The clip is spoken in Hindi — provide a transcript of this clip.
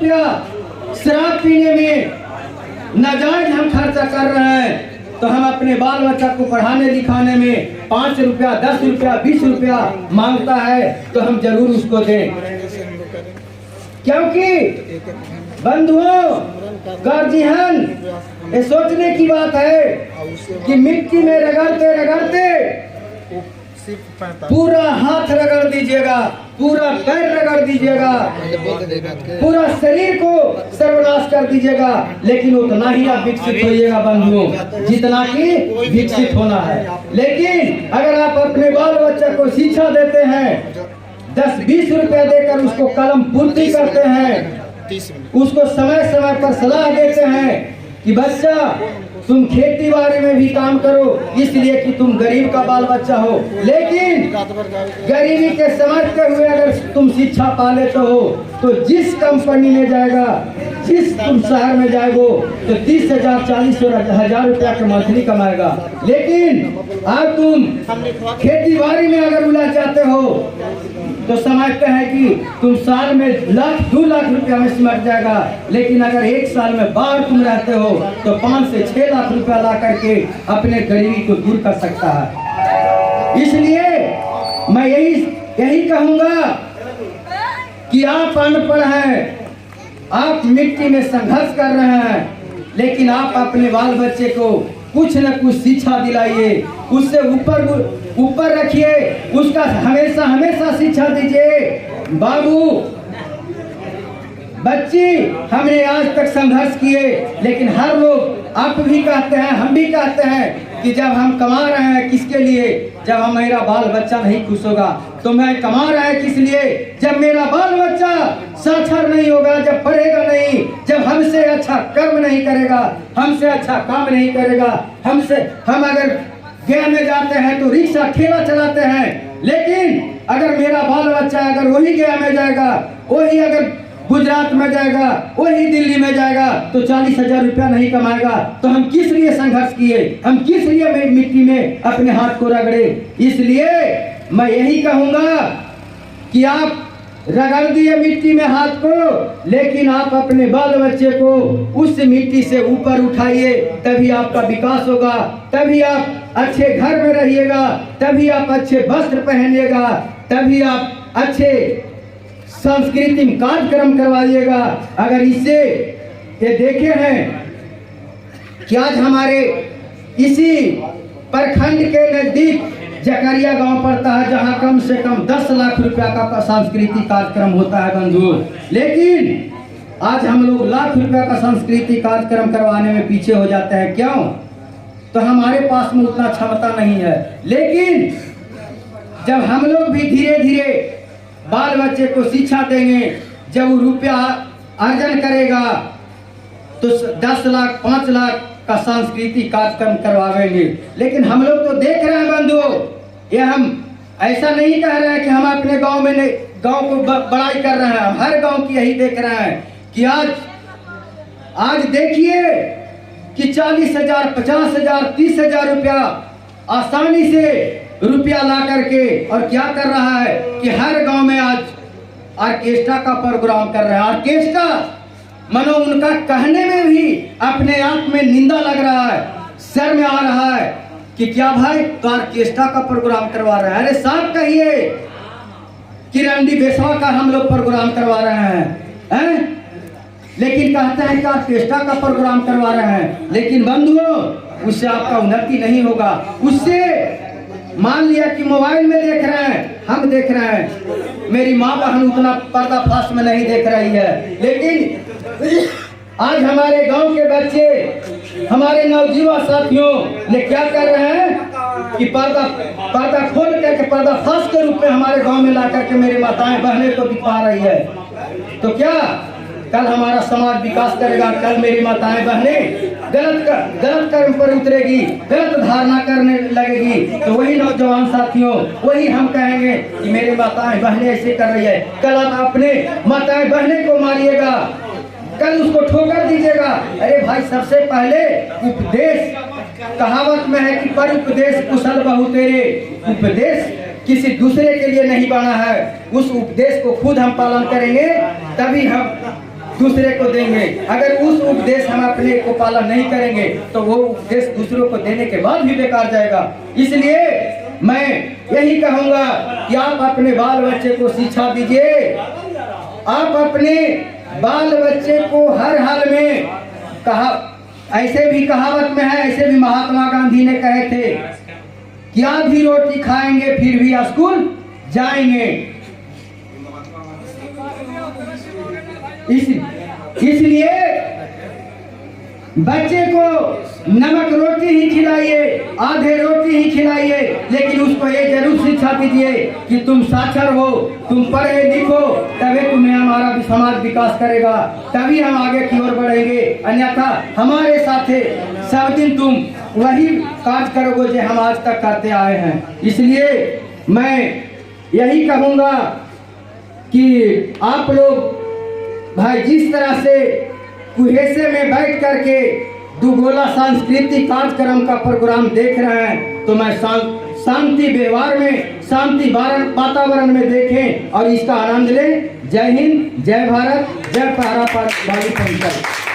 रुपया शराब पीने में नाजायज हम खर्चा कर रहे हैं, तो हम अपने बाल बच्चा को पढ़ाने लिखाने में 5 रुपया, 10 रुपया, 20 रुपया मांगता है तो हम जरूर उसको दें। क्योंकि बंधुओं, गार्जियन, ये सोचने की बात है कि मिट्टी में रगड़ते रगड़ते पूरा हाथ रगड़ दीजिएगा, पूरा पैर रगड़ दीजिएगा, पूरा शरीर को सर्वनाश कर दीजिएगा, लेकिन उतना ही आप विकसित होइएगा बंधुओं जितना कि विकसित होना है। लेकिन अगर आप अपने बाल बच्चा को शिक्षा देते हैं, 10-20 रुपया देकर उसको कलम पूर्ति करते हैं, उसको समय समय पर सलाह देते हैं कि बच्चा तुम खेती बाड़ी में भी काम करो, इसलिए कि तुम गरीब का बाल बच्चा हो, लेकिन गरीबी के समझते हुए अगर तुम शिक्षा पा लेते हो तो जिस कंपनी में जाएगा, जिस तुम शहर में जाएगो तो 30,000, 40,000 रुपया की मंथली कमाएगा। लेकिन आज तुम खेती बाड़ी में अगर उलझ जाते हो तो समझते हैं कि तुम साल में 1-2 लाख रुपया में सिमट जाएगा, लेकिन अगर 1 साल में बाहर तुम रहते हो तो 5 से 6 लाख रुपया ला करके अपने गरीबी को दूर कर सकता है। इसलिए मैं यही कहूंगा कि आप अनपढ़ हैं, आप मिट्टी में संघर्ष कर रहे हैं, लेकिन आप अपने बाल बच्चे को कुछ न कुछ शिक्षा दिलाइए, उससे ऊपर रखिए, उसका हमेशा शिक्षा दीजिए। बाबू बच्ची, हमने आज तक संघर्ष किए, लेकिन हर लोग आप भी कहते हैं, हम भी कहते हैं कि जब हम कमा रहे हैं किसके लिए, जब मेरा बाल बच्चा नहीं खुश होगा तो मैं कमा रहा है किस लिए, जब मेरा बाल बच्चा साक्षर नहीं होगा, जब पढ़ेगा नहीं, जब हमसे अच्छा कर्म नहीं करेगा, हमसे अच्छा काम नहीं करेगा, हम अगर गया में जाते हैं तो रिक्शा ठेला चलाते हैं, लेकिन अगर मेरा बाल बच्चा अगर वही गया में जाएगा, वही अगर गुजरात में जाएगा, वही दिल्ली में जाएगा तो 40,000 रुपया नहीं कमाएगा, तो हम किस लिए संघर्ष किए, हम किस लिए मिट्टी में अपने हाथ को रगड़े। इसलिए मैं यही कहूंगा कि आप रगड़ दिए मिट्टी में हाथ को, लेकिन आप अपने बाल बच्चे को उस मिट्टी से ऊपर उठाइए, तभी आपका विकास होगा, तभी आप अच्छे घर में रहिएगा, तभी आप अच्छे वस्त्र पहनिएगा, तभी आप अच्छे सांस्कृतिक कार्यक्रम करवाइएगा। अगर इससे ये देखे हैं कि आज हमारे इसी प्रखंड के नजदीक जकरिया गांव पड़ता है, जहां कम से कम 10 लाख रुपया का सांस्कृतिक कार्यक्रम होता है बंधु, लेकिन आज हम लोग लाख रुपया का सांस्कृतिक कार्यक्रम करवाने में पीछे हो जाते हैं। क्यों? तो हमारे पास में उतना क्षमता नहीं है। लेकिन जब हम लोग भी धीरे धीरे बाल बच्चे को शिक्षा देंगे, जब वो रुपया अर्जन करेगा तो 10 लाख 5 लाख का सांस्कृतिक कार्यक्रम करवाएंगे। लेकिन हम लोग तो देख रहे हैं बंधुओं, ये हम ऐसा नहीं कह रहे हैं कि हम अपने गांव में नहीं, गांव को बड़ाई कर रहे हैं, हम हर गांव की यही देख रहे हैं कि आज देखिए कि 40,000, 50,000, 30,000 रुपया आसानी से रुपया ला करके और क्या कर रहा है कि हर गांव में आज ऑर्केस्ट्रा का प्रोग्राम कर रहा है। ऑर्केस्ट्रा मनो उनका कहने में भी अपने आप में निंदा लग रहा है, शर्म आ रहा है कि क्या भाई ऑर्केस्ट्रा का प्रोग्राम करवा रहे हैं। अरे साहब कहिए कि रंडी बेसवा का हम लोग प्रोग्राम करवा रहे हैं, लेकिन कहते हैं कि ऑर्केस्ट्रा का प्रोग्राम करवा रहे हैं। लेकिन बंधुओं, उससे आपका उन्नति नहीं होगा। उससे मान लिया कि मोबाइल में देख रहे हैं, हम देख रहे हैं, मेरी माँ बहन उतना पर्दाफाश में नहीं देख रही है, लेकिन आज हमारे गांव के बच्चे, हमारे नवजुवान साथियों ने क्या कर रहे हैं कि पर्दा खोल करके पर्दाफाश के रूप में हमारे गांव में ला करके मेरी माताएं बहनें को दिखा रही है। तो क्या कल हमारा समाज विकास करेगा? कल मेरी माताएं बहनें गलत कर्म पर उतरेगी, गलत धारणा करने लगेगी, तो वही नौजवान साथियों, वही हम कहेंगे कि मेरी माताएं बहनें ऐसे कर रही है। कल आप अपने माताएं बहनें को मारिएगा, कल उसको ठोकर दीजिएगा। अरे भाई, सबसे पहले उपदेश, कहावत में है कि पर उपदेश कुशल बहु तेरे। उपदेश किसी दूसरे के लिए नहीं बना है, उस उपदेश को खुद हम पालन करेंगे, तभी हम दूसरे को देंगे। अगर उस उपदेश हम अपने को पालन नहीं करेंगे तो वो उपदेश दूसरों को देने के बाद भी बेकार जाएगा। इसलिए मैं यही कहूंगा कि आप अपने बाल बच्चे को शिक्षा दीजिए। आप अपने बाल बच्चे को हर हाल में ऐसे भी कहावत में है, ऐसे भी महात्मा गांधी ने कहे थे कि आधी रोटी खाएंगे फिर भी स्कूल जाएंगे। इसलिए बच्चे को नमक रोटी ही खिलाइए, आधे रोटी ही खिलाइए, लेकिन उसको ये जरूर शिक्षा दीजिए कि तुम साक्षर हो, तुम पढ़े लिखो, तभी तुम्हें हमारा समाज विकास करेगा, तभी हम आगे की ओर बढ़ेंगे। अन्यथा हमारे साथे सब दिन तुम वही काज करोगे जो हम आज तक करते आए हैं। इसलिए मैं यही कहूँगा कि आप लोग भाई जिस तरह से कुहेसे में बैठ करके दुगोला सांस्कृतिक कार्यक्रम का प्रोग्राम देख रहे हैं, तो मैं शांति व्यवहार में, शांति वातावरण में देखें और इसका आनंद लें। जय हिंद, जय भारत, जय पहरा बागी पंचल।